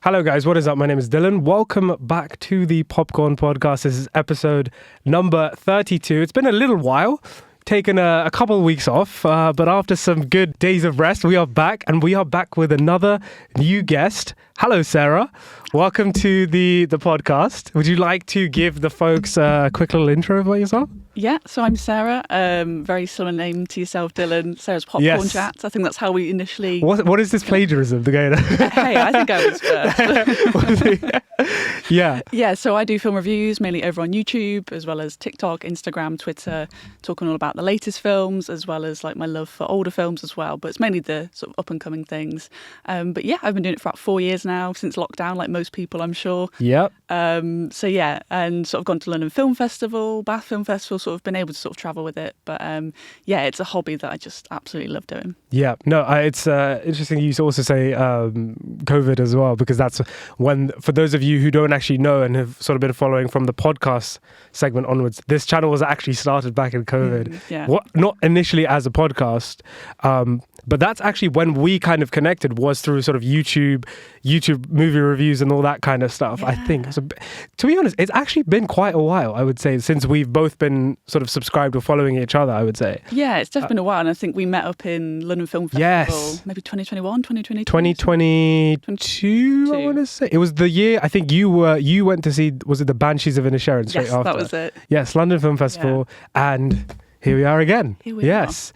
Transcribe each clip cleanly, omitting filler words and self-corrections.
Hello guys, what is up? My name is Dylan. Welcome back to the Popcorn Podcast. This is episode number 32. It's been a little while, taken a couple of weeks off, but after some good days of rest, we are back, and we are back with another new guest. Hello, Sarah. Welcome to the podcast. Would you like to give the folks a quick little intro about yourself? Yeah, so I'm Sarah. Very similar name to yourself, Dylan. Sarah's Popcorn Chats. I think that's how we initially... What is this plagiarism? Hey, I think I was first. Yeah, so I do film reviews, mainly over on YouTube, as well as TikTok, Instagram, Twitter, talking all about the latest films, as well as like my love for older films as well. But it's mainly the sort of up-and-coming things. But yeah, I've been doing it for about 4 years now, since lockdown, like most people, I'm sure. Yep. So yeah, and sort of gone to London Film Festival, Bath Film Festival, sort of been able to sort of travel with it. But yeah, it's a hobby that I just absolutely love doing. Yeah, no, it's interesting you also say COVID as well, because that's when, for those of you who don't actually know and have sort of been following from the podcast segment onwards, this channel was actually started back in COVID. Not initially as a podcast, but that's actually when we kind of connected, was through sort of YouTube movie reviews and all that kind of stuff. I think, so, to be honest, it's actually been quite a while, I would say, since we've both been sort of subscribed or following each other, I would say. Yeah, it's definitely been a while, and I think we met up in London Film Festival, maybe 2021, 2022? 2022, I want to say. It was the year, I think you went to see, was it The Banshees of Inisherin straight after? Yes, that was it. Yes, London Film Festival, and... here we are again. Yes.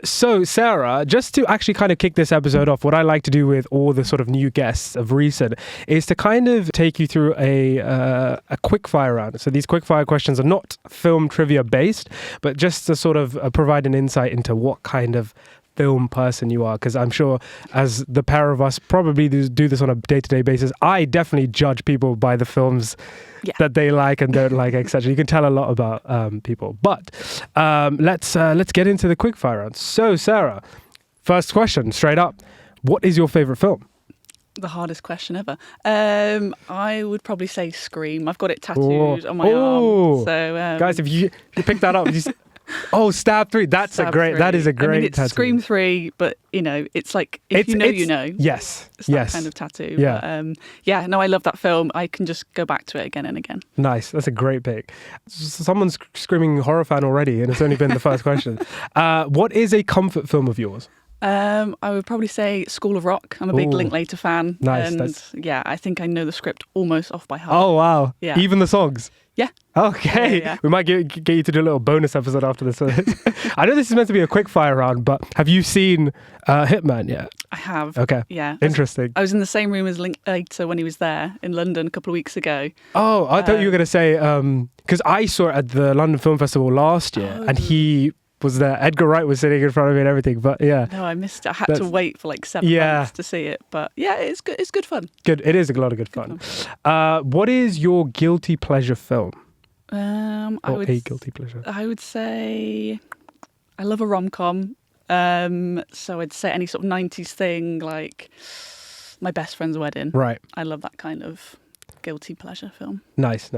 So, Sarah, just to actually kind of kick this episode off, what I like to do with all the sort of new guests of recent is to kind of take you through a quick fire round. So these quick fire questions are not film trivia based, but just to sort of provide an insight into what kind of film person you are, because I'm sure as the pair of us probably do this on a day-to-day basis, I definitely judge people by the films that they like and don't like, etc. You can tell a lot about people. But let's get into the quick fire round. So, Sarah, first question, straight up, what is your favorite film? The hardest question ever. I would probably say Scream. I've got it tattooed on my arm. So, guys, if you pick that up, Stab 3. That is a great I mean, it's tattoo. Scream 3, but you know, it's like if you know. Yes. It's that kind of tattoo. Yeah. But, I love that film. I can just go back to it again and again. Nice. That's a great pick. Someone's screaming horror fan already, and it's only been the first question. What is a comfort film of yours? I would probably say School of Rock. I'm a big Linklater fan. Nice. And I think I know the script almost off by heart. Oh, wow. Yeah. Even the songs? Yeah. Okay. Yeah. We might get you to do a little bonus episode after this. I know this is meant to be a quick fire round, but have you seen Hitman yet? I have. Okay. Yeah. Interesting. I was in the same room as Linklater when he was there in London a couple of weeks ago. Oh, I thought you were going to say, because I saw it at the London Film Festival last year, and he was there. Edgar Wright was sitting in front of me and everything, but yeah. No, I missed it. I had to wait for like 7 months to see it, but yeah, it's good. It's good fun. Good. It is a lot of good fun. What is your guilty pleasure film? A guilty pleasure? I would say I love a rom-com. So I'd say any sort of 90s thing like My Best Friend's Wedding. Right. I love that kind of guilty pleasure film. Nice.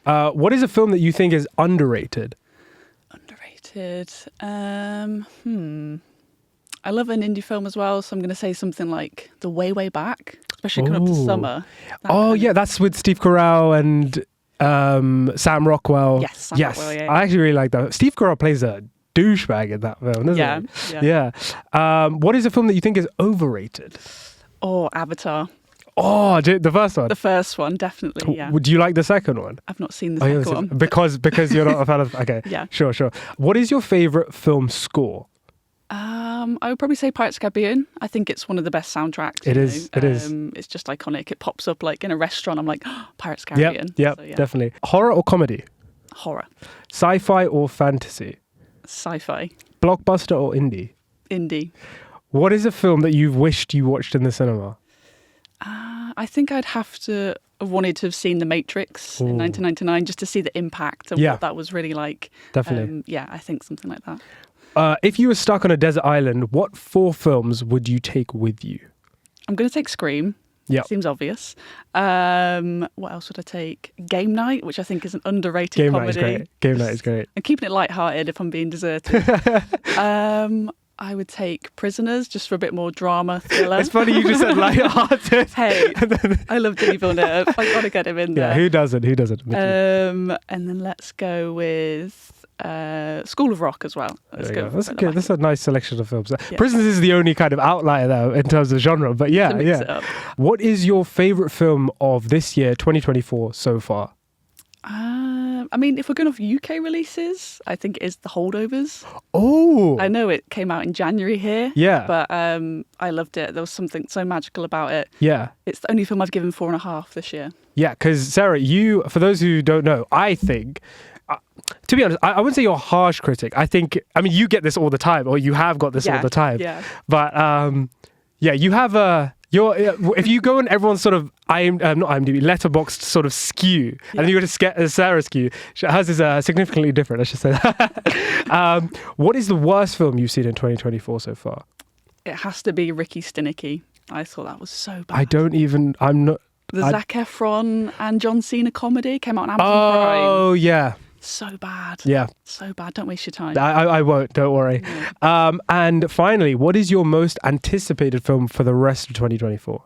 What is a film that you think is underrated? Underrated. I love an indie film as well, so I'm going to say something like The Way Back, especially coming up to summer. That's with Steve Carell and Sam Rockwell. Yes, Sam Rockwell, yeah. I actually really like that. Steve Carell plays a douchebag in that film, doesn't he? Yeah. What is a film that you think is overrated? Avatar. Oh, the first one? The first one, definitely, yeah. Would you like the second one? I've not seen the second one. Because you're not a fan of... Okay, yeah. Sure. What is your favourite film score? I would probably say Pirates of the Caribbean. I think it's one of the best soundtracks. It is. It's just iconic. It pops up like in a restaurant. I'm like, Pirates of the Caribbean. Yep, so, definitely. Horror or comedy? Horror. Sci-fi or fantasy? Sci-fi. Blockbuster or indie? Indie. What is a film that you've wished you watched in the cinema? I think I'd have to have wanted to have seen The Matrix in 1999 just to see the impact and what that was really like. Definitely. I think something like that. If you were stuck on a desert island, what 4 films would you take with you? I'm going to take Scream. Yeah, seems obvious. What else would I take? Game Night, which I think is an underrated comedy. Game Night is great. I'm keeping it lighthearted if I'm being deserted. I would take Prisoners just for a bit more drama, thriller. It's funny you just said light-hearted. Hey, I love Denis Villeneuve. I got to get him in there. Yeah, who doesn't? And then let's go with School of Rock as well. Let's go. That's good. That's a nice selection of films. Yeah. Prisoners is the only kind of outlier though in terms of genre, but yeah. What is your favourite film of this year, 2024, so far? I mean, if we're going off UK releases, I think it is The Holdovers. Oh! I know it came out in January here. Yeah. But I loved it. There was something so magical about it. Yeah. It's the only film I've given 4.5 this year. Yeah, because Sarah, you, for those who don't know, I think, to be honest, I wouldn't say you're a harsh critic. I mean, you get this all the time, or you have got this all the time. Yeah. But you have if you go on everyone's sort of not IMDb, letterboxed sort of skew, and then you go to Sarah's skew, hers is significantly different, I should say that. What is the worst film you've seen in 2024 so far? It has to be Ricky Stinicky. I thought that was so bad. The Zac Efron and John Cena comedy came out on Amazon Prime. Oh, yeah. So bad. Yeah. So bad. Don't waste your time. I won't. Don't worry. No. And finally, what is your most anticipated film for the rest of 2024?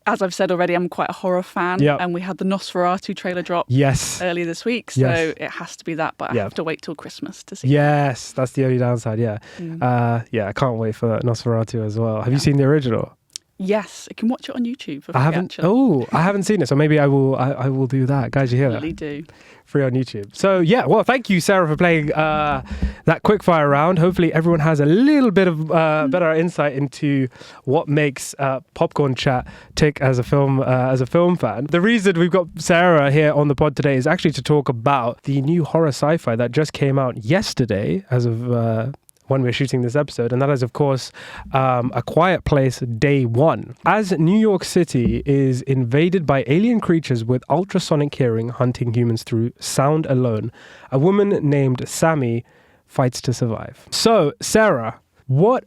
As I've said already, I'm quite a horror fan. Yep. And we had the Nosferatu trailer drop earlier this week. So it has to be that. But I have to wait till Christmas to see Yes, that's the only downside. Yeah. I can't wait for Nosferatu as well. Have you seen the original? Yes, you can watch it on YouTube for free. I haven't seen it, so maybe I will do that. Guys, you hear that? Really do. Free on YouTube. So yeah, well, thank you, Sarah, for playing that quickfire round. Hopefully, everyone has a little bit of better insight into what makes Popcorn Chat tick as a film fan. The reason we've got Sarah here on the pod today is actually to talk about the new horror sci-fi that just came out yesterday, as of when we're shooting this episode, and that is, of course, A Quiet Place Day 1. As New York City is invaded by alien creatures with ultrasonic hearing hunting humans through sound alone, a woman named Sammy fights to survive. So, Sarah, what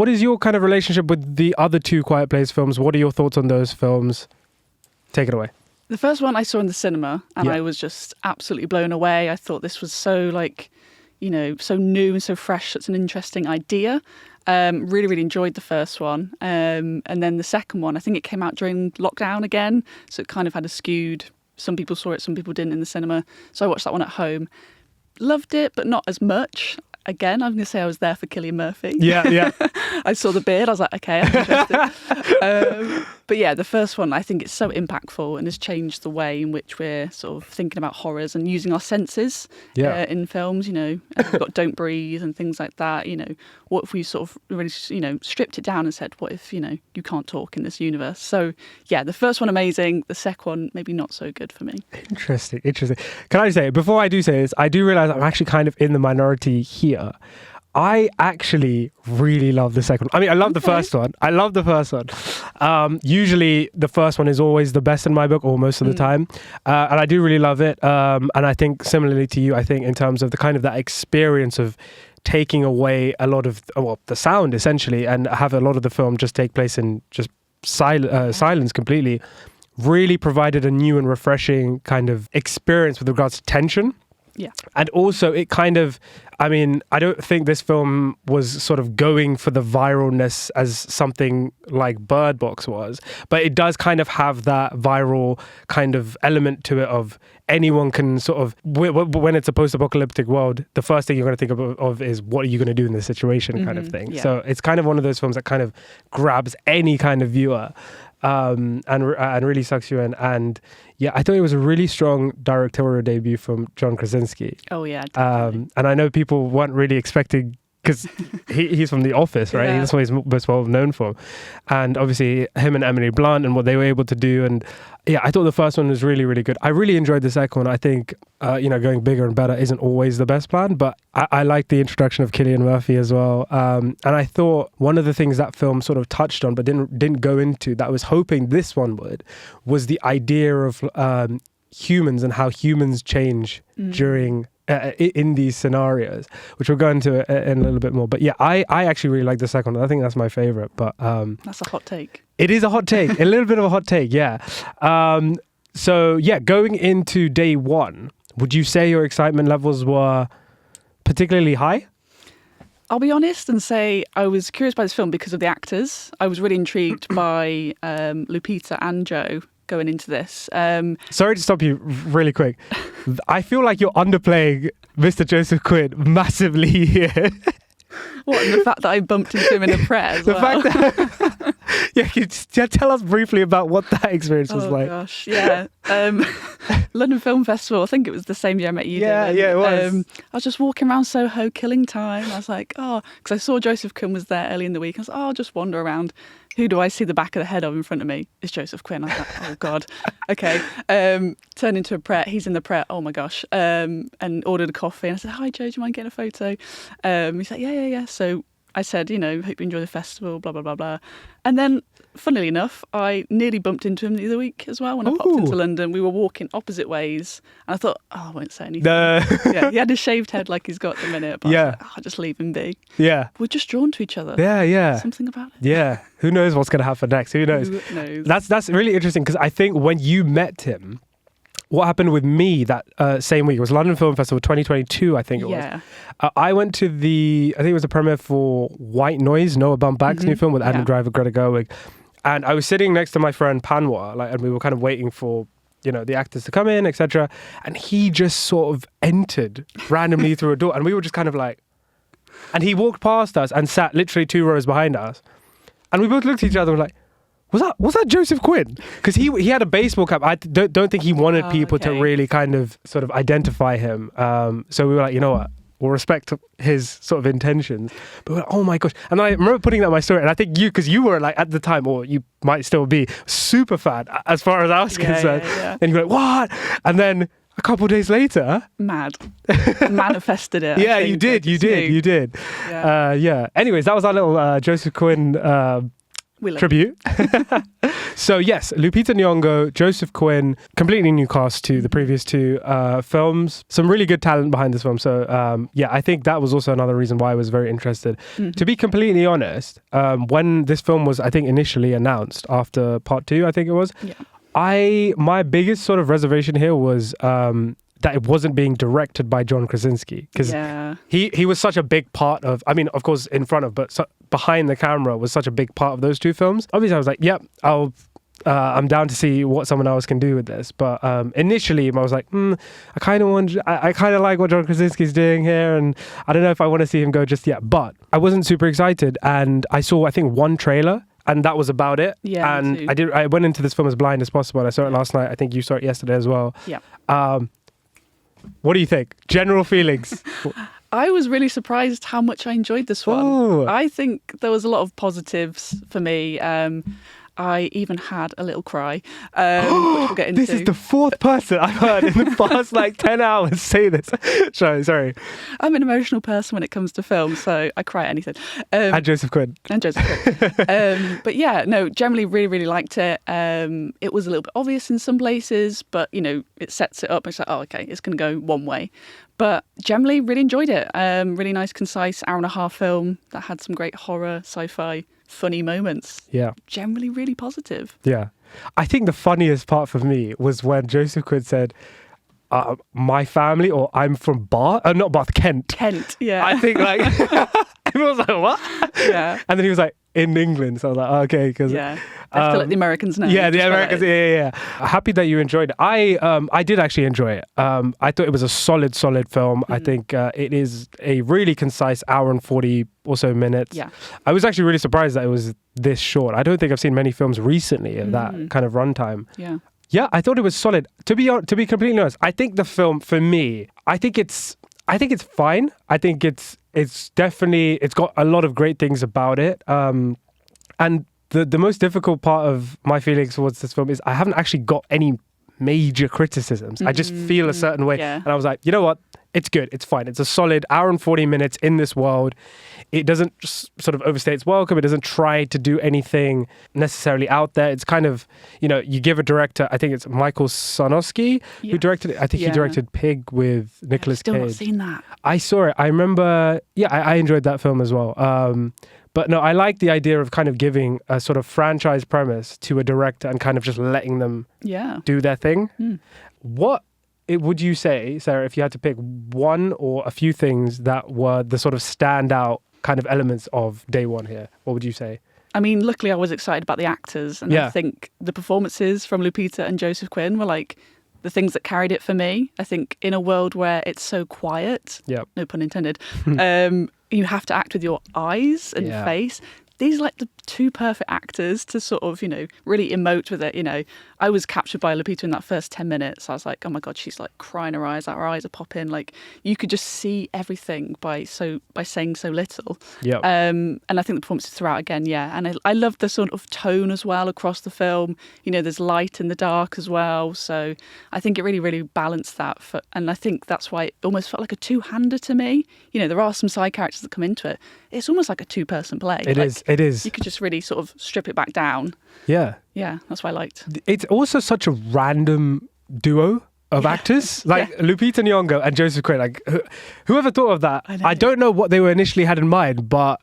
is your kind of relationship with the other two Quiet Place films? What are your thoughts on those films? Take it away. The first one I saw in the cinema, and I was just absolutely blown away. I thought this was so so new and so fresh. It's an interesting idea. Really, really enjoyed the first one. And then the second one, I think it came out during lockdown again. So it kind of had a skewed, some people saw it, some people didn't in the cinema. So I watched that one at home. Loved it, but not as much. Again, I'm going to say I was there for Cillian Murphy. Yeah. I saw the beard. I was like, okay, I'm interested. But yeah, the first one, I think it's so impactful and has changed the way in which we're sort of thinking about horrors and using our senses in films. We've got Don't Breathe and things like that. What if we sort of really, stripped it down and said, what if, you can't talk in this universe? So yeah, the first one, amazing. The second one, maybe not so good for me. Interesting. Can I say, before I do say this, I do realize I'm actually kind of in the minority here. I actually really love the second one. I mean, I love the first one. Usually the first one is always the best in my book, or most of the time. And I do really love it. And I think similarly to you, I think in terms of the kind of that experience of taking away a lot of the sound essentially, and have a lot of the film just take place in just silence completely, really provided a new and refreshing kind of experience with regards to tension. Yeah. And also it kind of, I don't think this film was sort of going for the viralness as something like Bird Box was, but it does kind of have that viral kind of element to it of anyone can sort of, when it's a post-apocalyptic world, the first thing you're going to think of is what are you going to do in this situation kind of thing. Yeah. So it's kind of one of those films that kind of grabs any kind of viewer. And really sucks you in. And yeah, I thought it was a really strong directorial debut from John Krasinski. Oh yeah, definitely. And I know people weren't really expecting, because he's from The Office, right? Yeah. That's what he's most well known for. And obviously him and Emily Blunt and what they were able to do. And yeah, I thought the first one was really, really good. I really enjoyed the second one. I think, going bigger and better isn't always the best plan, but I like the introduction of Cillian Murphy as well. And I thought one of the things that film sort of touched on, but didn't go into, that I was hoping this one would, was the idea of humans and how humans change during in these scenarios, which we'll go into in a little bit more. But yeah, I actually really like the second one. I think that's my favorite. But that's a hot take. It is a hot take, a little bit of a hot take, yeah. So yeah, going into day one, would you say your excitement levels were particularly high? I'll be honest and say I was curious by this film because of the actors. I was really intrigued by Lupita and Joe going into this. Sorry to stop you really quick. I feel like you're underplaying Mr. Joseph Quinn massively here. What, and the fact that I bumped into him in a prayer as well? Fact that, yeah, can you just tell us briefly about what that experience was like? Oh gosh, yeah. London Film Festival, I think it was the same year I met you. Yeah, it was. I was just walking around Soho, killing time. I was like, because I saw Joseph Quinn was there early in the week. I was like, I'll just wander around. Who do I see the back of the head of in front of me? It's Joseph Quinn. I was like, oh God. Okay. Turned into a Pret. He's in the Pret. Oh my gosh. And ordered a coffee. And I said, hi Joe, do you mind getting a photo? He's like, yeah. So I said, hope you enjoy the festival, blah, blah, blah, blah. And then, funnily enough, I nearly bumped into him the other week as well when I popped into London. We were walking opposite ways. And I thought, I won't say anything. Yeah, he had a shaved head like he's got at the minute. But I was like, I'll just leave him be. Yeah. We're just drawn to each other. Yeah. Something about it. Yeah. Who knows what's going to happen next? Who knows? Who knows? That's really interesting because I think when you met him, what happened with me that same week, it was London Film Festival 2022, I think it was. I went to I think it was the premiere for White Noise, Noah Baumbach's new film with Adam Driver, Greta Gerwig. And I was sitting next to my friend Panwa, and we were kind of waiting for, the actors to come in, etc. And he just sort of entered randomly through a door. And we were just kind of like, and he walked past us and sat literally 2 rows behind us. And we both looked at each other and were like, was that Joseph Quinn? Because he had a baseball cap. I don't think he wanted people to really kind of sort of identify him. So we were like, you know what? We'll respect his sort of intentions. But we're like, oh my gosh. And I remember putting that in my story. And I think because you were like at the time, or you might still be, super fan as far as I was concerned. Yeah. And you were like, what? And then a couple of days later, manifested it. Yeah, you did. Yeah. Anyways, that was our little Joseph Quinn tribute. So yes, Lupita Nyongo, Joseph Quinn, completely new cast to the previous two films. Some really good talent behind this film. So I think that was also another reason why I was very interested. To be completely honest, when this film was, I think, initially announced after part 2, I think it was, my biggest sort of reservation here was that it wasn't being directed by John Krasinski, because he was such a big part of, I mean, of course, in front of, but behind the camera was such a big part of those two films. Obviously, I was like, yep, I'm down to see what someone else can do with this. But initially, I was like, I kind of like what John Krasinski's doing here, and I don't know if I want to see him go just yet. But I wasn't super excited, and I saw, I think, one trailer, and that was about it. Yeah, and I went into this film as blind as possible, and I saw it last night. I think you saw it yesterday as well. Yeah. What do you think? General feelings? I was really surprised how much I enjoyed this one. Ooh. I think there was a lot of positives for me. I even had a little cry, which we'll get into. This is the fourth person I've heard in the past 10 hours say this. Sorry. I'm an emotional person when it comes to film, so I cry at anything. And Joseph Quinn. But yeah, no, generally really, really liked it. It was a little bit obvious in some places, but, it sets it up. It's like, oh, okay, it's going to go one way. But generally really enjoyed it. Really nice, concise, hour-and-a-half film that had some great horror, sci-fi, funny moments. Yeah. Generally really positive. Yeah. I think the funniest part for me was when Joseph Quinn said, my family, or I'm from Kent. Kent, yeah. I think everyone was like, what? Yeah. And then he was like, in England. So I was like, okay. Because I have to let the Americans know. Yeah, the Americans. Yeah. Happy that you enjoyed it. I did actually enjoy it. I thought it was a solid film. I think it is a really concise hour and 40 or so minutes. Yeah. I was actually really surprised that it was this short. I don't think I've seen many films recently of that kind of runtime. Yeah. Yeah, I thought it was solid. To be completely honest, I think the film, for me, I think it's fine. I think it's definitely, it's got a lot of great things about it. And the most difficult part of my feelings towards this film is I haven't actually got any major criticisms. I just feel a certain way. Yeah. And I was like, you know what? It's good. It's fine. It's a solid hour and 40 minutes in this world. It doesn't sort of overstay its welcome. It doesn't try to do anything necessarily out there. It's kind of, you give a director, I think it's Michael Sarnowski who directed it. I think he directed Pig with Nicolas Cage. I've still not seen that. I saw it. I remember, I enjoyed that film as well. But no, I like the idea of kind of giving a sort of franchise premise to a director and kind of just letting them do their thing. What would you say, Sarah, if you had to pick one or a few things that were the sort of standout kind of elements of day one here? What would you say? I mean, luckily I was excited about the actors, and I think the performances from Lupita and Joseph Quinn were like the things that carried it for me. I think in a world where it's so quiet, no pun intended, you have to act with your eyes and face. These are like the two perfect actors to sort of, really emote with it. I was captured by Lupita in that first 10 minutes. I was like, oh my God, she's like crying her eyes out. Her eyes are popping. Like you could just see everything by saying so little. Yeah. And I think the performances throughout again, And I love the sort of tone as well across the film. There's light in the dark as well. So I think it really, really balanced that. And I think that's why it almost felt like a two-hander to me. There are some side characters that come into it. It's almost like a two-person play. It is. You could just really sort of strip it back down. Yeah. Yeah, that's what I liked. It's also such a random duo of actors, like Lupita Nyongo and Joseph Quinn. Like, whoever thought of that? I don't know what they were initially had in mind, but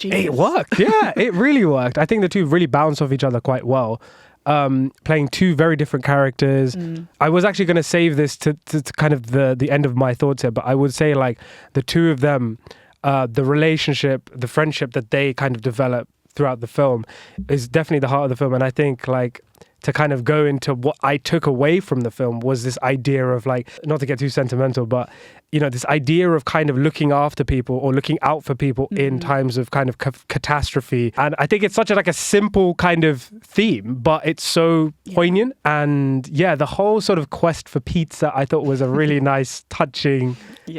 it worked. Yeah, it really worked. I think the two really bounce off each other quite well. Playing two very different characters. I was actually going to save this to kind of the end of my thoughts here, but I would say like the two of them, the relationship, the friendship that they kind of develop throughout the film is definitely the heart of the film. And I think like to kind of go into what I took away from the film was this idea of like, not to get too sentimental, but this idea of kind of looking after people or looking out for people in times of kind of catastrophe. And I think it's such a simple kind of theme, but it's so poignant. And the whole sort of quest for pizza I thought was a really nice, touching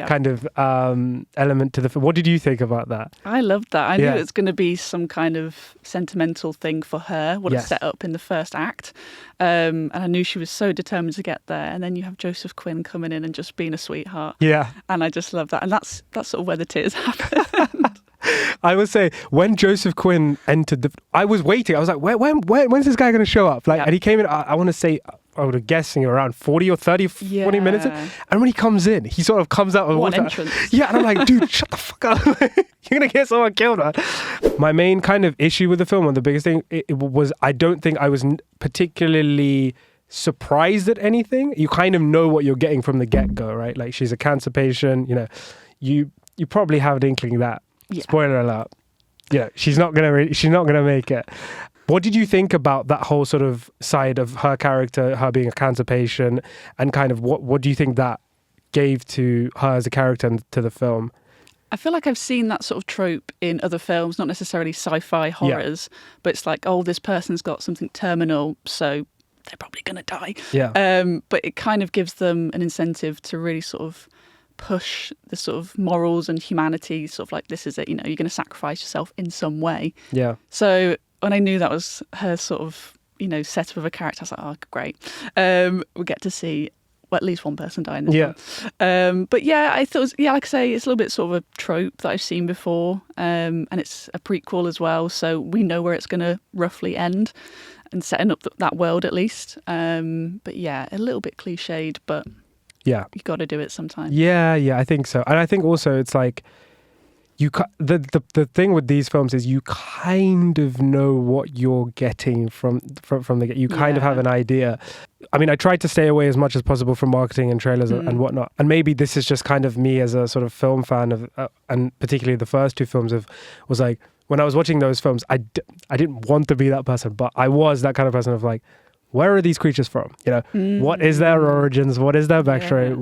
kind of element to the film. What did you think about that? I loved that. I knew it was going to be some kind of sentimental thing for her, what it set up in the first act. And I knew she was so determined to get there. And then you have Joseph Quinn coming in and just being a sweetheart. Yeah. And I just love that. And that's sort of where the tears happened. I would say when Joseph Quinn entered I was waiting. I was like, when's this guy going to show up? Like, and he came in, I want to say, I would have guessing around 40 or 30, 40 minutes in. And when he comes in, he sort of comes out of one entrance. Yeah, and I'm like, dude, shut the fuck up. You're going to get someone killed, man. My main kind of issue with the film, and the biggest thing, it was I don't think I was particularly surprised at anything. You kind of know what you're getting from the get-go, right? Like, she's a cancer patient, you probably have an inkling that. Spoiler alert. She's not gonna make it. What did you think about that whole sort of side of her character, her being a cancer patient, and kind of what do you think that gave to her as a character and to the film? I feel like I've seen that sort of trope in other films, not necessarily sci-fi horrors, but it's like, oh, this person's got something terminal, so they're probably going to die. But it kind of gives them an incentive to really sort of push the sort of morals and humanity, sort of like, this is it, you're going to sacrifice yourself in some way. So when I knew that was her sort of, setup of a character, I was like, oh, great. We'll get to see at least one person die in this film. But I thought it was, like I say, it's a little bit sort of a trope that I've seen before. And it's a prequel as well, so we know where it's going to roughly end and setting up that world at least. But a little bit cliched, but you've got to do it sometimes. I think so. And I think also it's like, the thing with these films is you kind of know what you're getting from the get. You kind of have an idea. I mean, I tried to stay away as much as possible from marketing and trailers and whatnot. And maybe this is just kind of me as a sort of film fan of, and particularly the first two films was like, when I was watching those films, I didn't want to be that person, but I was that kind of person of like, where are these creatures from? What is their origins? What is their backstory?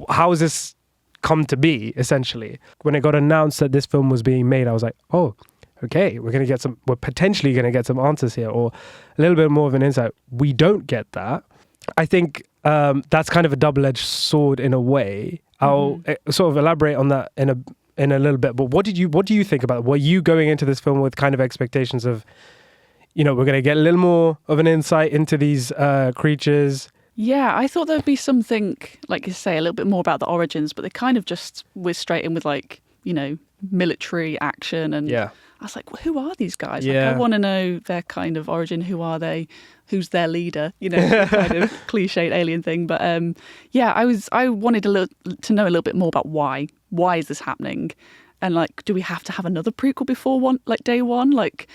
How is this come to be, essentially? When it got announced that this film was being made, I was like, oh, okay, we're potentially going to get some answers here, or a little bit more of an insight. We don't get that. I think that's kind of a double-edged sword in a way. I'll sort of elaborate on that in a little bit. But what do you think about it? Were you going into this film with kind of expectations of, we're going to get a little more of an insight into these creatures? Yeah, I thought there'd be something, like you say, a little bit more about the origins, but they kind of just whizzed straight in with like, military action. And I was like, well, who are these guys? Like, I want to know their kind of origin. Who are they? Who's their leader? Kind of cliched alien thing. But I wanted to know a little bit more about why. Why is this happening? And like, do we have to have another prequel before day one? Like,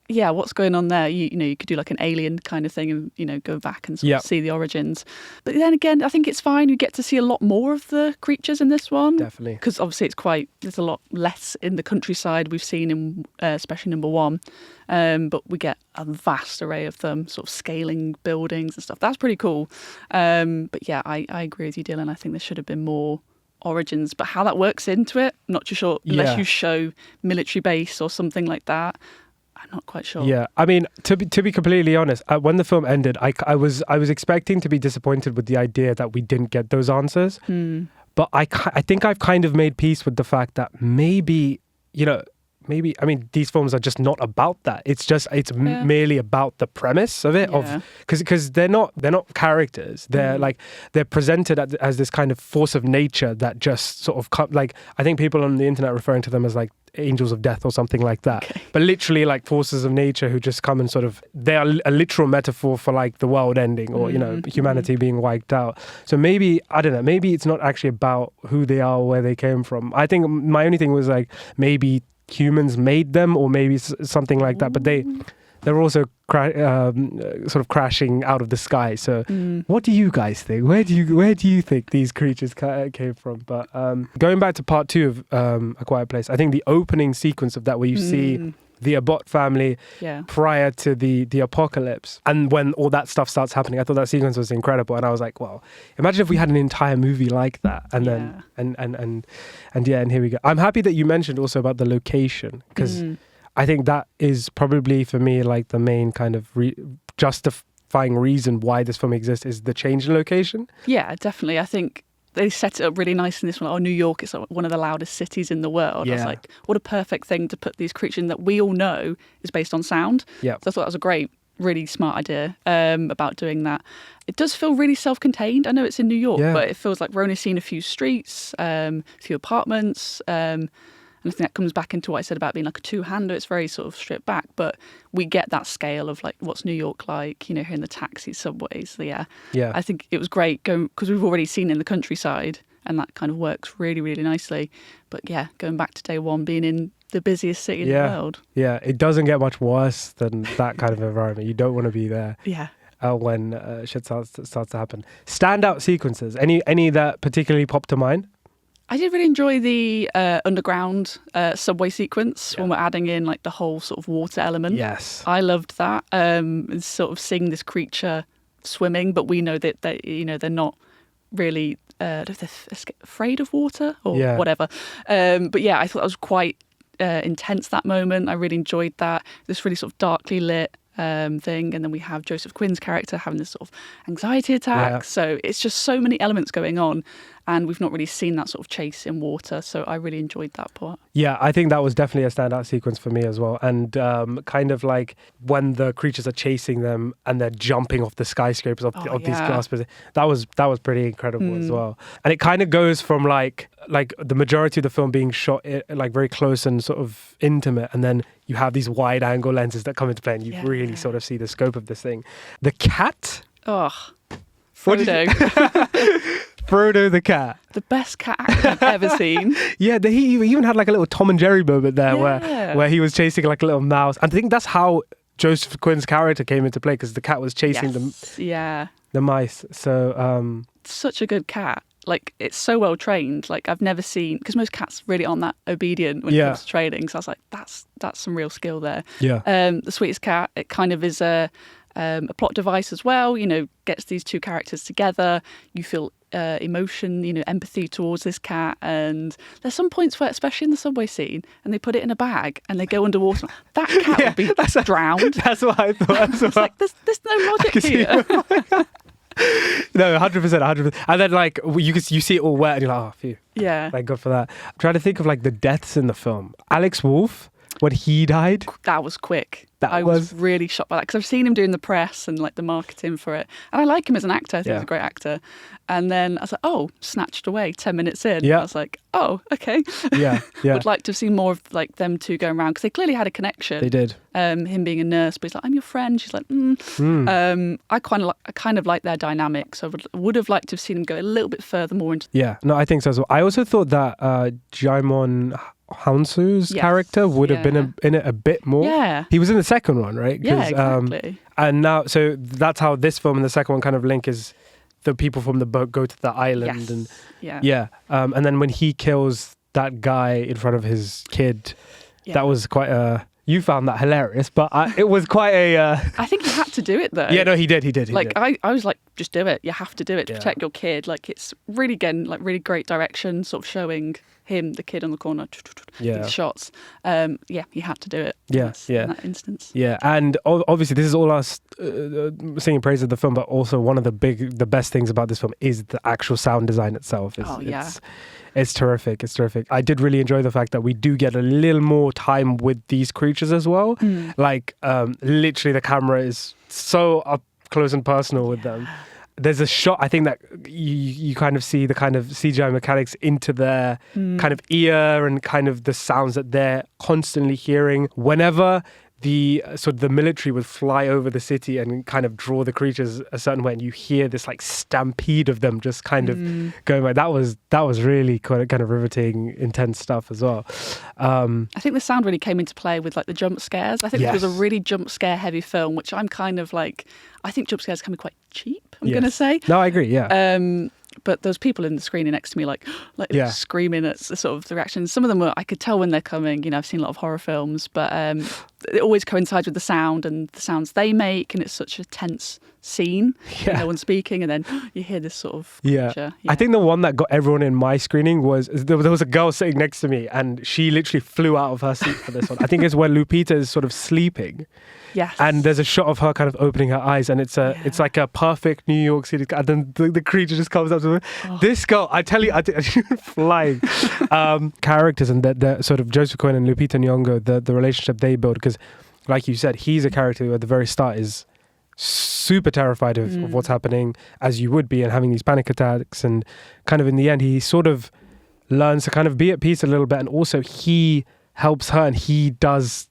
what's going on there? You know, you could do like an Alien kind of thing and, you know, go back and sort of see the origins. But then again, I think it's fine. You get to see a lot more of the creatures in this one. Definitely. Because obviously there's a lot less in the countryside we've seen in, especially number one. But we get a vast array of them, sort of scaling buildings and stuff. That's pretty cool. But yeah, I agree with you, Dylan. I think there should have been more origins, but how that works into it, I'm not too sure. Unless you show military base or something like that, I'm not quite sure. Yeah, I mean, to be completely honest, when the film ended, I was expecting to be disappointed with the idea that we didn't get those answers. But I think I've kind of made peace with the fact that maybe, you know, I mean, these films are just not about that. It's merely about the premise of it, because they're not characters. They're like, they're presented as this kind of force of nature that just sort of like, I think people on the internet referring to them as like angels of death or something like that. Okay. But literally like forces of nature who just come and sort of, they are a literal metaphor for like the world ending or, you know, humanity being wiped out. So maybe, I don't know, maybe it's not actually about who they are or where they came from. I think my only thing was like, maybe humans made them or maybe something like that, but they're also sort of crashing out of the sky. So what do you guys think? Where do you think these creatures came from? But going back to part 2 of A Quiet Place, I think the opening sequence of that, where you see the Abbott family prior to the apocalypse, and when all that stuff starts happening, I thought that sequence was incredible. And I was like, well, imagine if we had an entire movie like that. And then and here we go. I'm happy that you mentioned also about the location, because I think that is probably for me like the main kind of justifying reason why this film exists, is the change in location. Yeah, definitely. I think they set it up really nice in this one. Oh, New York is one of the loudest cities in the world. I was like, what a perfect thing to put these creatures in that we all know is based on sound. So I thought that was a great, really smart idea about doing that. It does feel really self-contained. I know it's in New York, but it feels like we're only seeing a few streets, a few apartments. And I think that comes back into what I said about being like a two-hander. It's very sort of stripped back, but we get that scale of like what's New York like, you know, here in the taxis, subways. So I think it was great going, because we've already seen in the countryside, and that kind of works really, really nicely. But yeah, going back to day one, being in the busiest city in the world. Yeah, it doesn't get much worse than that kind of environment. You don't want to be there. When shit starts to happen. Standout sequences. Any that particularly popped to mind? I did really enjoy the underground subway sequence when we're adding in like the whole sort of water element. Yes, I loved that. Sort of seeing this creature swimming, but we know that they're not really afraid of water or whatever. But yeah, I thought that was quite intense, that moment. I really enjoyed that. This really sort of darkly lit thing, and then we have Joseph Quinn's character having this sort of anxiety attack. So it's just so many elements going on, and we've not really seen that sort of chase in water. So I really enjoyed that part. Yeah, I think that was definitely a standout sequence for me as well. And kind of like when the creatures are chasing them and they're jumping off the skyscrapers of these glass buildings, that was pretty incredible as well. And it kind of goes from like the majority of the film being shot like very close and sort of intimate, and then you have these wide angle lenses that come into play, and you really sort of see the scope of this thing. The cat. Frodo. Frodo the cat. The best cat actor I've ever seen. Yeah, he even had like a little Tom and Jerry moment there where he was chasing like a little mouse. And I think that's how Joseph Quinn's character came into play, because the cat was chasing the mice. So such a good cat. Like, it's so well trained. Like, I've never seen, because most cats really aren't that obedient when it comes to training. So I was like, that's some real skill there. The Sweetest Cat, it kind of is a plot device as well. You know, gets these two characters together. You feel emotion, you know, empathy towards this cat. And there's some points where, especially in the subway scene, and they put it in a bag and they go underwater. That cat would be drowned. That's what I thought. It's like, there's no logic here. No, 100%. And then like you see it all wet and you're like, oh, phew. Yeah. Thank God for that. I'm trying to think of like the deaths in the film. Alex Wolff, when he died. That was quick. I was really shocked by that, because I've seen him doing the press and like the marketing for it. And I like him as an actor. I think he's a great actor. And then I was like, oh, snatched away 10 minutes in. I was like, oh, okay. Would like to have seen more of like them two going around, because they clearly had a connection. They did. Him being a nurse, but he's like, I'm your friend. She's like, I kind of like their dynamic. So I would have liked to have seen him go a little bit further more into. Yeah, no, I think so as well. I also thought that Jaimon Hounsou's character would have been in it a bit more. Yeah. He was in the second one, right? Yeah, exactly. And now, so that's how this film and the second one kind of link is the people from the boat go to the island. Yes. And and then when he kills that guy in front of his kid, that was quite a... You found that hilarious, but it was quite a... I think he had to do it, though. Yeah, no, he did. I was like, just do it. You have to do it to protect your kid. Like, it's really, again, like really great direction, sort of showing him, the kid on the corner, these shots. He had to do it. In that instance. Yeah, and obviously this is all us singing praise of the film, but also one of the best things about this film is the actual sound design itself. It's terrific. It's terrific. I did really enjoy the fact that we do get a little more time with these creatures as well. Like, literally the camera is so up close and personal with them. There's a shot, I think, that you kind of see the kind of CGI mechanics into their kind of ear and kind of the sounds that they're constantly hearing. Whenever the military would fly over the city and kind of draw the creatures a certain way, and you hear this like stampede of them just kind of going by. That was really kind of riveting, intense stuff as well. I think the sound really came into play with like the jump scares. I think it was a really jump scare heavy film, which I'm kind of like, I think jump scares can be quite cheap, I'm going to say. No, I agree, yeah. But those people in the screening next to me, like screaming at the sort of the reactions. Some of them I could tell when they're coming. You know, I've seen a lot of horror films, but it always coincides with the sound and the sounds they make, and it's such a tense scene. No one's speaking, and then you hear this sort of creature. I think the one that got everyone in my screening was there was a girl sitting next to me, and she literally flew out of her seat for this one. I think it's where Lupita is sort of sleeping. Yes. And there's a shot of her kind of opening her eyes, and it's like a perfect New York City, and then the creature just comes up to her. This girl, I tell you, she was flying. Characters and the sort of Joseph Cohen and Lupita Nyongo, the relationship they build, because like you said, he's a character who at the very start is super terrified of what's happening, as you would be, and having these panic attacks, and kind of in the end he sort of learns to kind of be at peace a little bit, and also he helps her and he does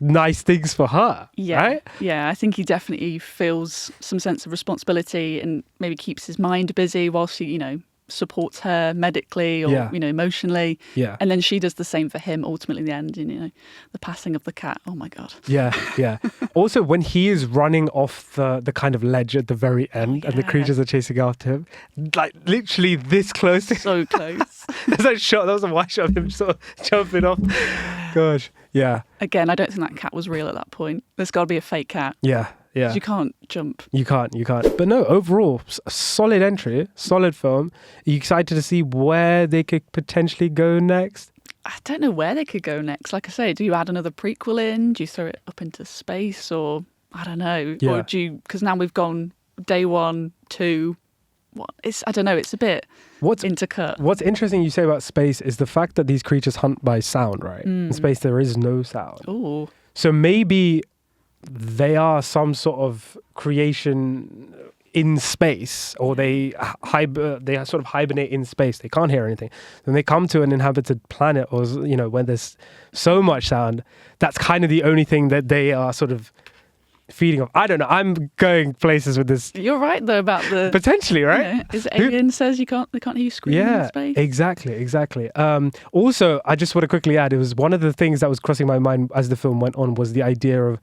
nice things for her, right? Yeah, I think he definitely feels some sense of responsibility and maybe keeps his mind busy whilst he, supports her medically or, emotionally. Yeah. And then she does the same for him ultimately in the end, the passing of the cat. Oh my God. Yeah. Also, when he is running off the kind of ledge at the very end and the creatures are chasing after him, like literally this close. So close. There's that shot, that was a wide shot of him sort of jumping off. Gosh, yeah. Again, I don't think that cat was real at that point. There's got to be a fake cat. Yeah. You can't jump. You can't. But no, overall, a solid entry, solid film. Are you excited to see where they could potentially go next? I don't know where they could go next. Like I say, do you add another prequel in? Do you throw it up into space? Or, I don't know. Yeah. Or do you, because now we've gone day 1, 2. I don't know, it's a bit intercut. What's interesting you say about space is the fact that these creatures hunt by sound, right? In space, there is no sound. Ooh. So maybe they are some sort of creation in space, or they sort of hibernate in space. They can't hear anything. Then they come to an inhabited planet, or when there's so much sound, that's kind of the only thing that they are sort of feeding off. I don't know. I'm going places with this. You're right though about the potentially, right? Is Alien says they can't hear you screaming in space. Exactly. Also, I just want to quickly add, it was one of the things that was crossing my mind as the film went on was the idea of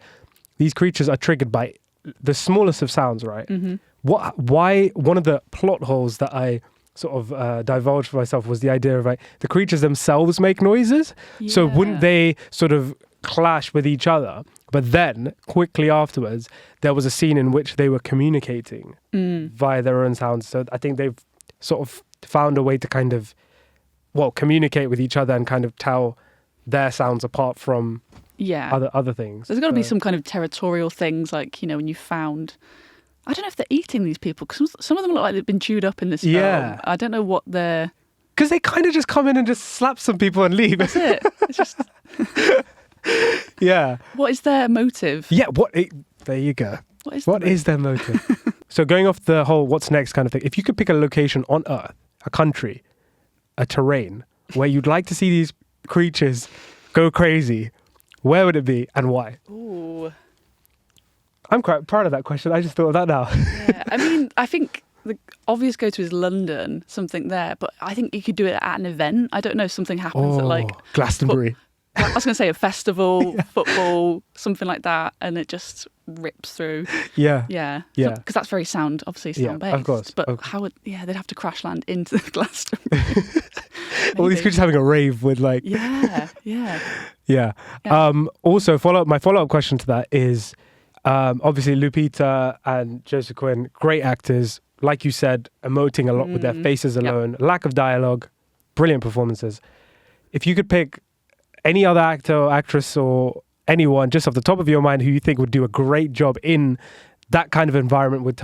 these creatures are triggered by the smallest of sounds, right? Mm-hmm. Why one of the plot holes that I sort of divulged for myself was the idea of the creatures themselves make noises. Yeah. So wouldn't they sort of clash with each other? But then quickly afterwards, there was a scene in which they were communicating via their own sounds. So I think they've sort of found a way to kind of, communicate with each other and kind of tell their sounds apart from other things. There's got to be some kind of territorial things, like, when you found... I don't know if they're eating these people, because some of them look like they've been chewed up in this film. Yeah. I don't know what they're... Because they kind of just come in and just slap some people and leave. That's it. It's just... Yeah. What is their motive? Yeah, there you go. What is their motive? So going off the whole what's next kind of thing, if you could pick a location on Earth, a country, a terrain, where you'd like to see these creatures go crazy, where would it be and why? Ooh. I'm quite proud of that question. I just thought of that now. Yeah, I mean, I think the obvious go-to is London, something there. But I think you could do it at an event. I don't know if something happens at like Glastonbury. I was going to say a festival, football, something like that, and it just rips through. Yeah. Because that's very sound, obviously sound-based. Of course. But how would, they'd have to crash land into the Glastonbury. All these creatures having a rave with like... Yeah. Also, my follow-up question to that is, obviously Lupita and Joseph Quinn, great actors, like you said, emoting a lot with their faces alone, lack of dialogue, brilliant performances. If you could pick any other actor or actress or anyone just off the top of your mind who you think would do a great job in that kind of environment with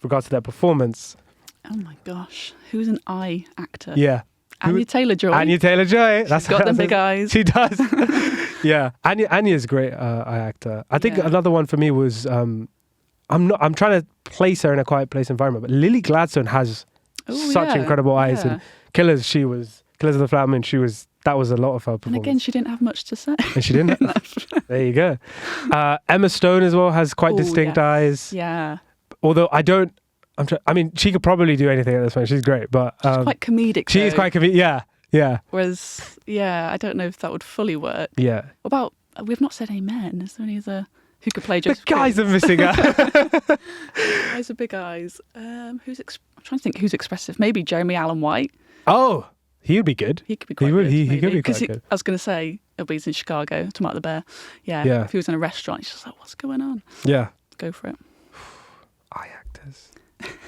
regards to their performance. Oh my gosh. Who's an eye actor? Yeah. Anya Taylor-Joy. Anya Taylor-Joy. She's got them big eyes. She does. Yeah. Anya's a great eye actor. I think another one for me was, I'm trying to place her in A Quiet Place environment, but Lily Gladstone has such incredible eyes. And Killers of the Flower Moon, that was a lot of her performance. And again, she didn't have much to say. And she didn't have. There you go. Emma Stone as well has quite distinct eyes. Yeah. Although she could probably do anything at this point. She's great, but she's quite comedic. She is quite comedic. Yeah. Whereas, I don't know if that would fully work. Yeah. What about, we've not said amen. Is there any other who could play Joseph? The guys are missing out. Guys are big eyes. I'm trying to think who's expressive. Maybe Jeremy Allen White. Oh. He would be good. He could be quite good. He could be quite good. I was going to say, he's in Chicago, talking about the bear. Yeah. If he was in a restaurant, he's just like, what's going on? Yeah. Go for it. Eye actors.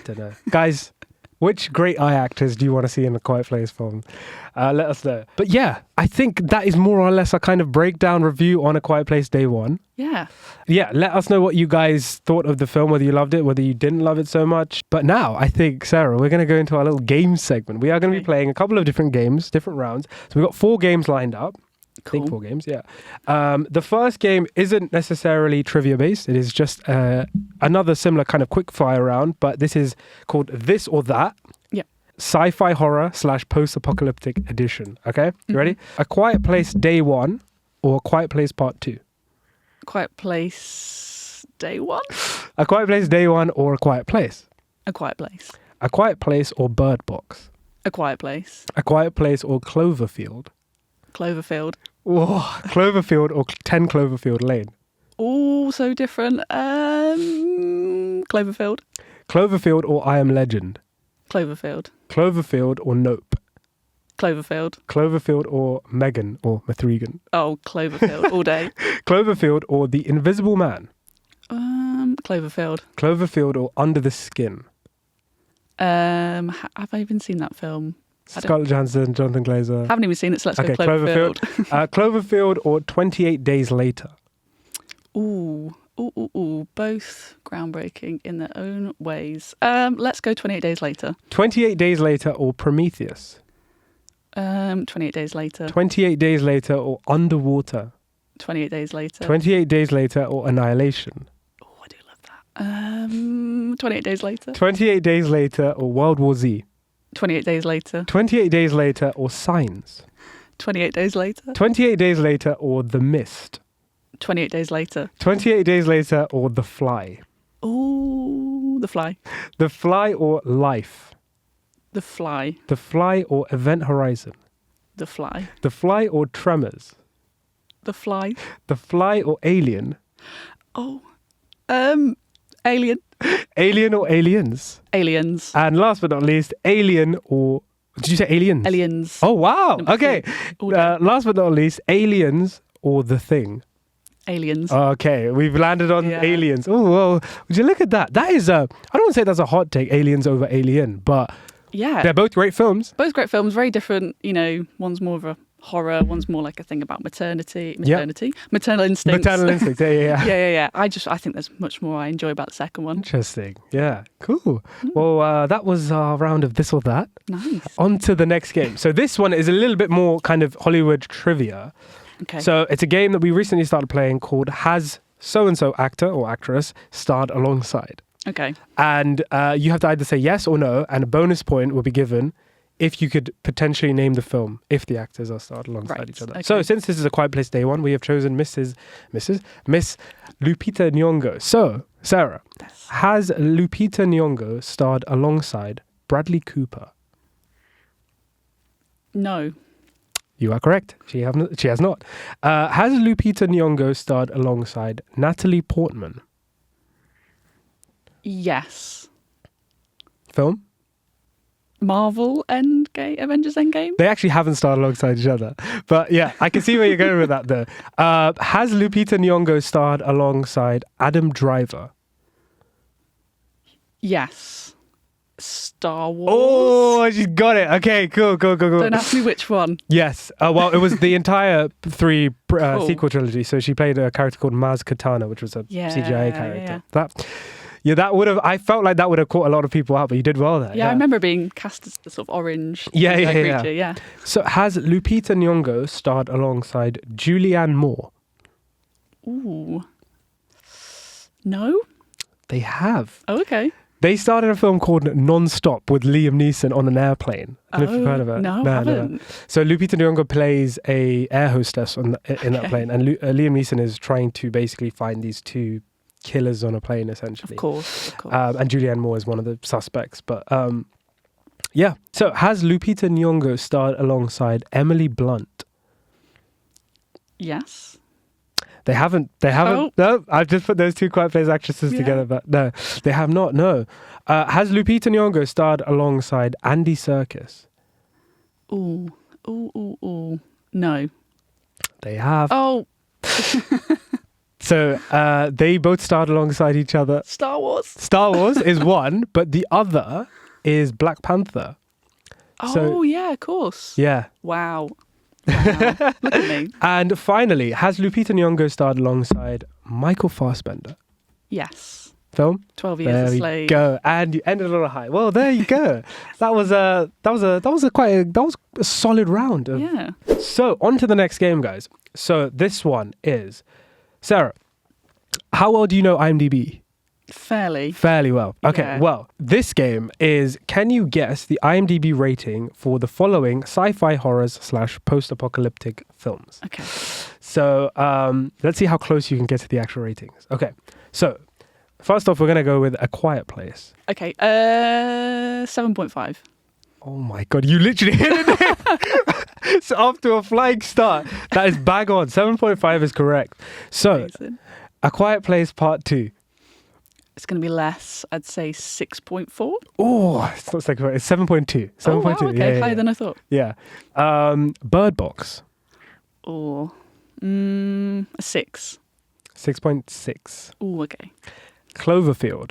Don't know. Guys, which great eye actors do you want to see in a Quiet Place film? Let us know. But yeah, I think that is more or less a kind of breakdown review on A Quiet Place Day 1. Yeah. Yeah, let us know what you guys thought of the film, whether you loved it, whether you didn't love it so much. But now, I think, Sarah, we're going to go into our little game segment. We are going to be playing a couple of different games, different rounds. So we've got 4 games lined up. Cool. I think 4 games, yeah. The first game isn't necessarily trivia-based. It is just another similar kind of quick-fire round, but this is called This or That. Yeah. Sci-Fi horror / post-apocalyptic edition. Okay? You ready? A Quiet Place Day 1 or A Quiet Place Part 2? Quiet Place Day 1? A Quiet Place Day 1 or A Quiet Place? A Quiet Place. A Quiet Place or Bird Box? A Quiet Place. A Quiet Place or Cloverfield? Cloverfield. Oh, Cloverfield or 10 Cloverfield Lane? Oh, so different. Cloverfield. Cloverfield or I Am Legend? Cloverfield. Cloverfield or Nope? Cloverfield. Cloverfield or Megan or Mathregan? Oh, Cloverfield all day. Cloverfield or The Invisible Man? Cloverfield. Cloverfield or Under the Skin? Have I even seen that film? Scarlett Johansson, Jonathan Glazer. Haven't even seen it, so let's go Cloverfield. Cloverfield or 28 Days Later? Ooh, both groundbreaking in their own ways. Let's go 28 Days Later. 28 Days Later or Prometheus? 28 Days Later. 28 Days Later or Underwater? 28 Days Later. 28 Days Later or Annihilation? Oh, I do love that. 28 Days Later. 28 Days Later or World War Z? 28 Days Later. 28 Days Later or Signs? 28 Days Later. 28 Days Later or The Mist? 28 Days Later. 28 Days Later or The Fly? Oh, The Fly. The Fly or Life? The Fly. The Fly or Event Horizon? The Fly. The Fly or Tremors? The Fly. The Fly or Alien? Oh, Alien. Alien or Aliens? Aliens. And last but not least, Alien or... Did you say Aliens? Aliens. Oh, wow. Okay. Last but not least, Aliens or The Thing? Aliens. Okay, we've landed on Aliens. Oh, well, would you look at that? That is I don't want to say that's a hot take, Aliens over Alien, but they're both great films. Both great films, very different. One's more of a horror, one's more like a thing about maternal instincts. Maternal instincts, yeah. I think there's much more I enjoy about the second one. Interesting. Yeah, cool. Well, that was our round of This or That. Nice. On to the next game. So this one is a little bit more kind of Hollywood trivia. Okay. So it's a game that we recently started playing called Has So-and-so actor or actress starred alongside? Okay. And you have to either say yes or no, and a bonus point will be given if you could potentially name the film if the actors are starred alongside each other. Okay. So since this is A Quiet Place Day 1, we have chosen Miss Lupita Nyongo. So, Sarah, has Lupita Nyongo starred alongside Bradley Cooper? No. You are correct. She has not. Has Lupita Nyongo starred alongside Natalie Portman? Yes. Film? Marvel Endgame, Avengers Endgame? They actually haven't starred alongside each other. But yeah, I can see where you're going with that though. Has Lupita Nyongo starred alongside Adam Driver? Yes. Star Wars? Oh, she's got it. Okay, cool. Don't ask me which one. Yes. Well, it was the entire 3 Cool. sequel trilogy. So she played a character called Maz Kanata, which was a CGI character. That would have. I felt like that would have caught a lot of people out, but you did well there. Yeah, I remember being cast as the sort of orange creature. Yeah. So has Lupita Nyongo starred alongside Julianne Moore? Ooh. No? They have. Oh, okay. They started a film called Non-Stop with Liam Neeson on an airplane. I don't know if you've heard of it. No, I haven't. No. So Lupita Nyong'o plays a air hostess in that plane, and Liam Neeson is trying to basically find these 2 killers on a plane, essentially. Of course. And Julianne Moore is one of the suspects. But yeah. So has Lupita Nyong'o starred alongside Emily Blunt? Yes. They haven't. Oh. No, I've just put those 2 Quiet Place actresses together, but no, they have not. No. Has Lupita Nyong'o starred alongside Andy Serkis? Ooh. No. They have. Oh. So they both starred alongside each other. Star Wars. Star Wars is one, but the other is Black Panther. Oh, yeah, of course. Yeah. Wow. Look at me. And finally, has Lupita Nyong'o starred alongside Michael Fassbender? Yes. Film? 12 Years a Slave. There you go. And you ended on a high. Well, there you go. that was a solid round. Yeah. So on to the next game, guys. So this one is, Sarah, how well do you know IMDb? Fairly well. Okay, Yeah. Well, this game is, can you guess the IMDb rating for the following sci-fi horrors / post-apocalyptic films? Okay. So let's see how close you can get to the actual ratings. Okay, so first off, we're going to go with A Quiet Place. Okay, 7.5. Oh my God, you literally hit it. So after a flying start, that is bang on. 7.5 is correct. So, Amazing. A Quiet Place Part 2. It's going to be less. I'd say 6.4. Oh, it's not second. It's 7.2. 7.2. Oh, wow, okay, higher than I thought. Yeah. Bird Box. Oh, a 6. 6.6. Oh, okay. Cloverfield.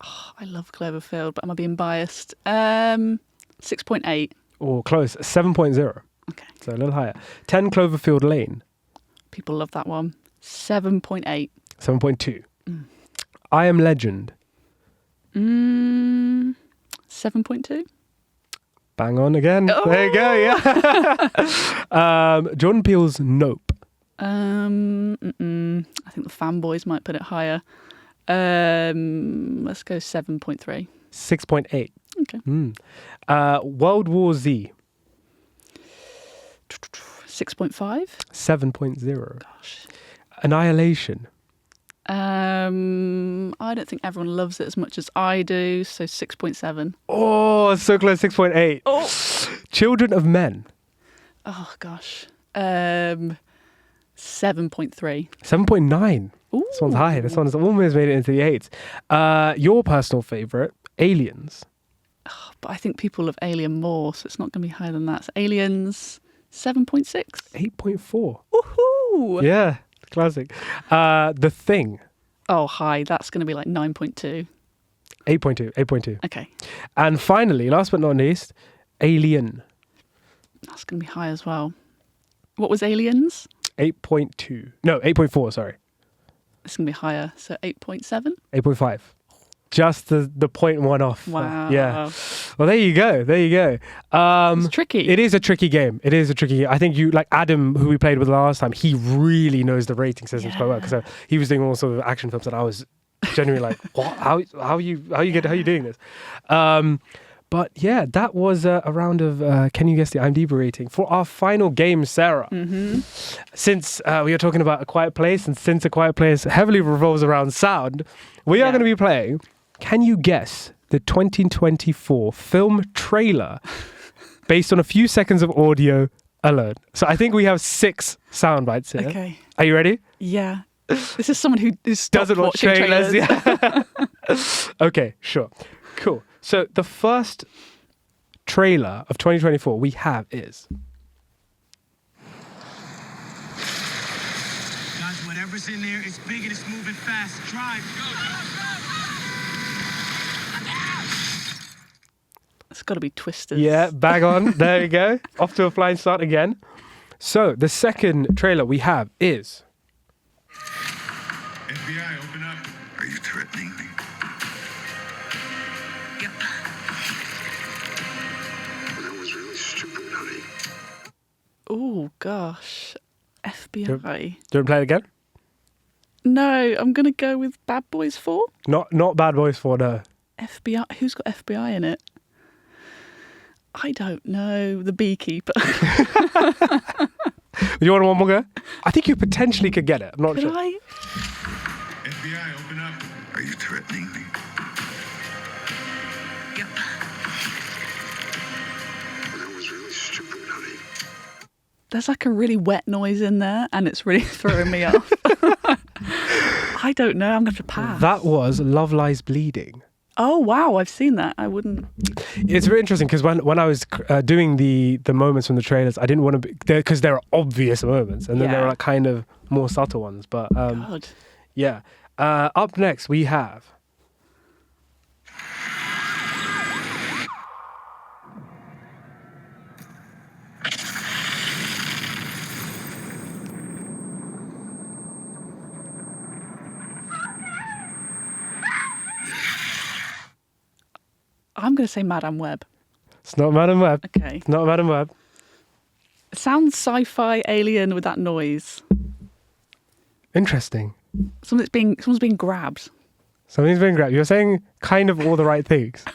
Oh, I love Cloverfield, but am I being biased? 6.8. Oh, close. 7.0. Okay. So a little higher. 10 Cloverfield Lane. People love that one. 7.8. 7.2. I Am Legend. 7.2. Bang on again. Oh! There you go. Yeah. Jordan Peele's Nope. I think the fanboys might put it higher. Let's go 7.3. 6.8. Okay. World War Z. 6.5. 7.0. Gosh. Annihilation. I don't think everyone loves it as much as I do, so 6.7. Oh, so close. 6.8. Oh. Children of Men. Oh gosh. 7.3. 7.9. Ooh. This one's high. This one's almost made it into the 8s. Your personal favourite, Aliens. Oh, but I think people love Alien more, so it's not going to be higher than that. So Aliens, 7.6. 8.4. Woohoo! Yeah, classic. The Thing. Oh, high. That's going to be like 9.2. 8.2. 8.2. Okay. And finally, last but not least, Alien. That's going to be high as well. What was Aliens? 8.2. No, 8.4, sorry. It's going to be higher, so 8.7. 8.5. Just the 0.1 off. Wow. Yeah. Well, there you go. There you go. It's tricky. It is a tricky game. It is a tricky game. I think you, like Adam, who we played with last time, he really knows the rating systems quite well. Because he was doing all sorts of action films and I was genuinely like, what? How are you doing this? But yeah, that was a round of Can You Guess the IMDb rating? For our final game, Sarah. Mm-hmm. Since we are talking about A Quiet Place, and since A Quiet Place heavily revolves around sound, we are going to be playing Can You Guess the 2024 film trailer based on a few seconds of audio alone. So I think we have 6 sound bites here. Okay. Are you ready? Yeah. This is someone who doesn't watch watching trailers. Yeah. Okay, sure. Cool. So the first trailer of 2024 we have is... Guys, whatever's in there, it's big and it's moving fast. Drive. It's got to be Twisters. Yeah, bang on. There you go. Off to a flying start again. So the second trailer we have is... FBI, open up. Are you threatening me? Yep. Well, that was really stupid, honey. Oh, gosh. FBI. Do you want to play it again? No, I'm going to go with Bad Boys 4. Not Bad Boys 4, no. FBI. Who's got FBI in it? I don't know. The Beekeeper. You want one more go? I think you potentially could get it. I'm not Could sure. I? FBI, open up. Are you threatening me? Yep. Well, that was really stupid, honey. There's like a really wet noise in there and it's really throwing me off. I don't know. I'm going to pass. That was Love Lies Bleeding. Oh, wow. I've seen that. I wouldn't. It's very interesting because when I was doing the moments from the trailers, I didn't want to be... Because there are obvious moments and then there are like kind of more subtle ones. But God. yeah. Up next, we have... I'm going to say Madame Web. It's not Madame Web. Okay. It's not Madame Web. It sounds sci-fi alien with that noise. Interesting. Someone's being grabbed. Something's been grabbed. You're saying kind of all the right things.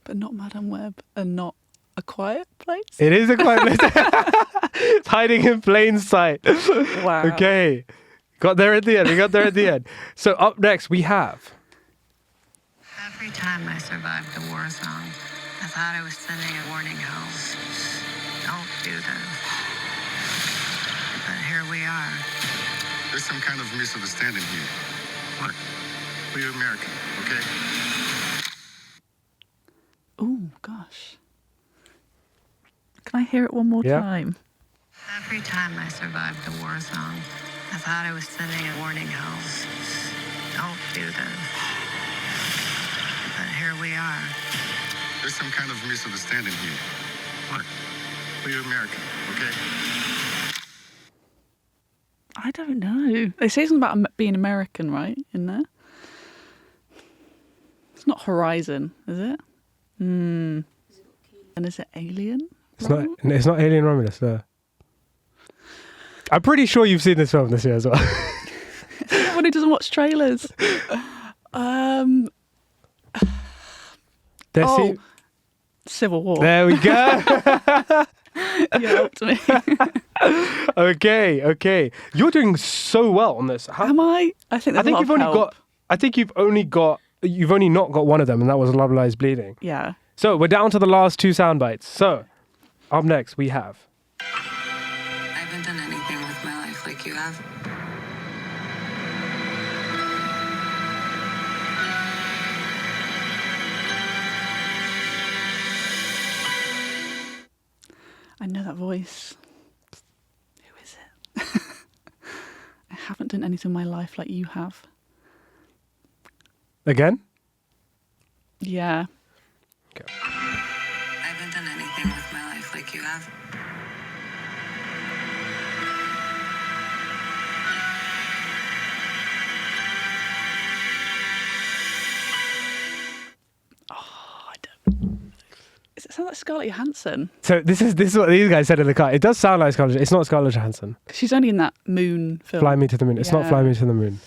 But not Madame Web and not A Quiet Place? It is A Quiet Place. It's hiding in plain sight. Wow. Okay. Got there at the end. We got there at the end. So up next, we have... Every time I survived the war zone, I thought I was sending a warning home. Don't do this. But here we are. There's some kind of misunderstanding here. What? We're American, okay? Oh, gosh. Can I hear it one more time? Every time I survived the war zone, I thought I was sending a warning home. Don't do this. But here we are. There's some kind of misunderstanding here. What? We're American, okay? I don't know. They say something about being American, right, in there? It's not Horizon, is it? And is it Alien? It's not Alien Romulus, no. I'm pretty sure you've seen this film this year as well. Someone who doesn't watch trailers. Civil War. There we go. You helped me. Okay. You're doing so well on this. Am I? I think you've only not got one of them, and that was Love Lies Bleeding. Yeah. So we're down to the last 2 sound bites. So up next we have... I haven't done anything with my life like you have. I know that voice. Who is it? I haven't done anything in my life like you have. Again? Yeah. Okay. I haven't done anything with my life like you have. Oh, I don't... Does it sound like Scarlett Johansson? So this is what these guys said in the car. It does sound like Scarlett. It's not Scarlett Johansson. She's only in that Moon film. Fly Me to the Moon. It's not Fly Me to the Moon.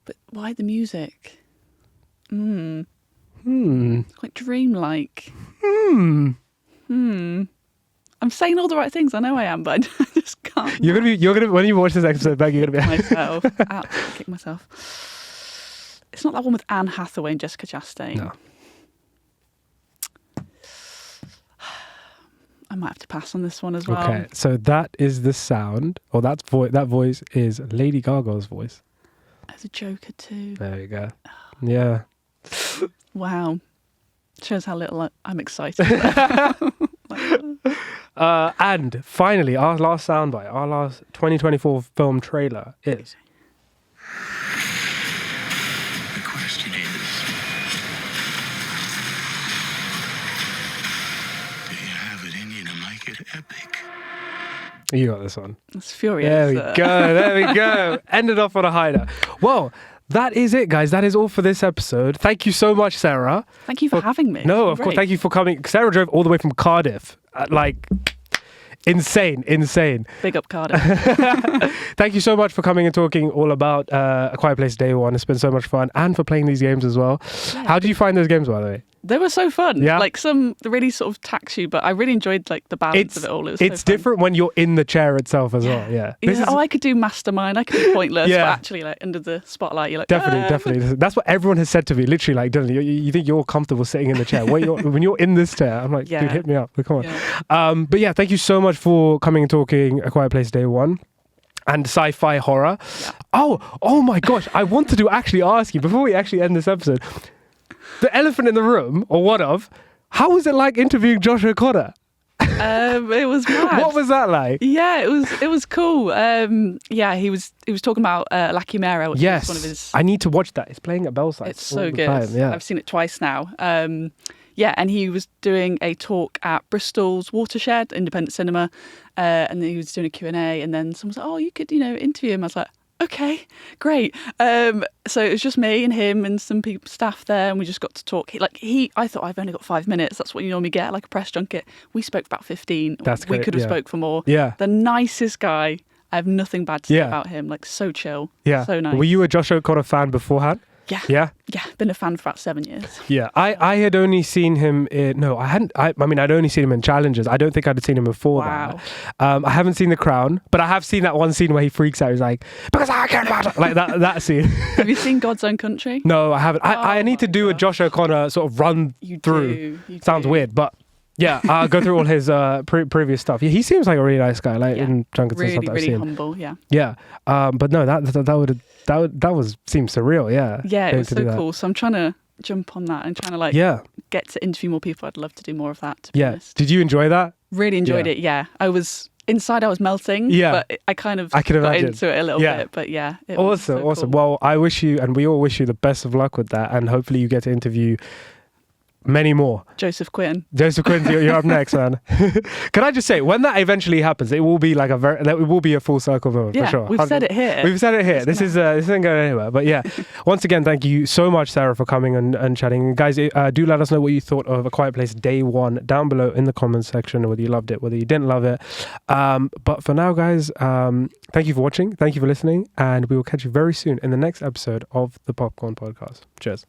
But why the music? It's quite dreamlike? I'm saying all the right things. I know I am, but I just can't. You're gonna when you watch this episode back, you're gonna be myself. Kick myself. It's not that one with Anne Hathaway and Jessica Chastain. No. I might have to pass on this one as well. Okay, so that is the sound, or that voice is Lady Gaga's voice. As a Joker too. There you go. Yeah. Wow. Shows how little I'm excited. And finally, our last soundbite, our last 2024 film trailer is. The question is, do you have it in you to make it epic? You got this one. It's furious. There we go. There we go. Ended off on a high note. Well, that is it, guys. That is all for this episode. Thank you so much, Sarah. Thank you for having me. No, of course. Thank you for coming. Sarah drove all the way from Cardiff. Insane. Big up Cardiff. Thank you so much for coming and talking all about A Quiet Place Day One. It's been so much fun, and for playing these games as well. Yeah. How did you find those games, by the way? They were so fun. Yeah. Like some really sort of tax you, but I really enjoyed like the balance of it all. It was it's so fun. different when you're in the chair itself as well. Yeah. I could do Mastermind. I could do Pointless. But actually, like under the spotlight, you're like definitely. That's what everyone has said to me. Literally, like, Dylan, you think you're comfortable sitting in the chair. When you're in this chair, I'm like, dude, hit me up. Come on. Yeah. But yeah, thank you so much for coming and talking A Quiet Place Day One. And sci-fi horror. Yeah. Oh my gosh. I wanted to actually ask you, before we actually end this episode, the elephant in the room, or what of, how was it like interviewing Josh O'Connor? It was mad. What was that like? Yeah, it was cool. He was talking about La Chimera, which is one of his... I need to watch that. It's playing at Belsize. It's so good. Yeah. I've seen it twice now. And he was doing a talk at Bristol's Watershed Independent Cinema, and then he was doing a Q&A, and then someone was like, you could, interview him. I was like, okay, great. So it was just me and him and some people, staff there, and we just got to talk. I thought I've only got 5 minutes. That's what you normally get, like a press junket. We spoke for about 15. That's great. We could have spoke for more. Yeah. The nicest guy. I have nothing bad to say about him. Like, so chill. Yeah. So nice. Were you a Josh O'Connor fan beforehand? Yeah. Yeah? Yeah, been a fan for about 7 years. Yeah, I had only seen him in... No, I hadn't... I'd only seen him in Challenges. I don't think I'd seen him before that. I haven't seen The Crown, but I have seen that one scene where he freaks out. He's like, because I care about it. Like that scene. Have you seen God's Own Country? No, I haven't. I need to do a Josh O'Connor sort of run through. Sounds weird, but... Yeah, I'll go through all his previous stuff. Yeah, he seems like a really nice guy, in junkets and stuff that I've seen. Really humble, yeah. Yeah, but no, that seems surreal. Yeah. Yeah, it was so cool. So I'm trying to jump on that and trying to get to interview more people. I'd love to do more of that. To be honest. Did you enjoy that? Really enjoyed it. Yeah, I was melting. Yeah, but I can got imagine. into it a little bit. But yeah, it awesome, was so awesome. Cool. Well, I wish you, and we all wish you the best of luck with that, and hopefully you get to interview many more. Joseph Quinn, you're up next, man. Can I just say, when that eventually happens, it will be like it will be a full circle moment for sure. We've said it here. This isn't going anywhere. But yeah, once again, thank you so much, Sarah, for coming and chatting. Guys, do let us know what you thought of A Quiet Place Day One down below in the comments section, whether you loved it, whether you didn't love it. But for now, guys, thank you for watching, thank you for listening, and we will catch you very soon in the next episode of the Popcorn Podcast. Cheers.